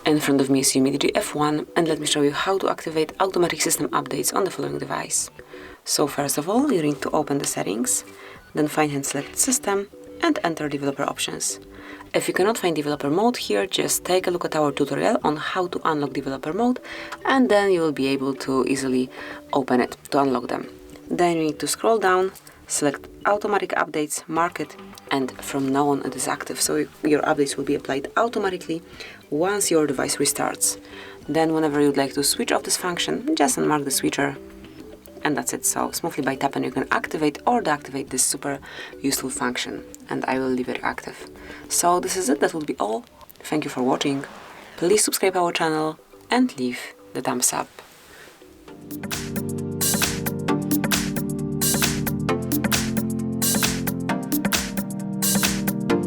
In front of me is UMIDIGI F1, and let me show you how to activate automatic system updates on the following device. So first of all, you need to open the settings, then find and select System, and enter developer options. If you cannot find developer mode here, just take a look at our tutorial on how to unlock developer mode, and then you will be able to easily open it to unlock them. Then you need to scroll down, select automatic updates, mark it, and from now on it is active, so your updates will be applied automatically once your device restarts. Then whenever you'd like to switch off this function, just unmark the switcher, and that's it. So smoothly by tapping you can activate or deactivate this super useful function, and I will leave it active. So this is it, that will be all. Thank you for watching. Please subscribe our channel and leave the thumbs up.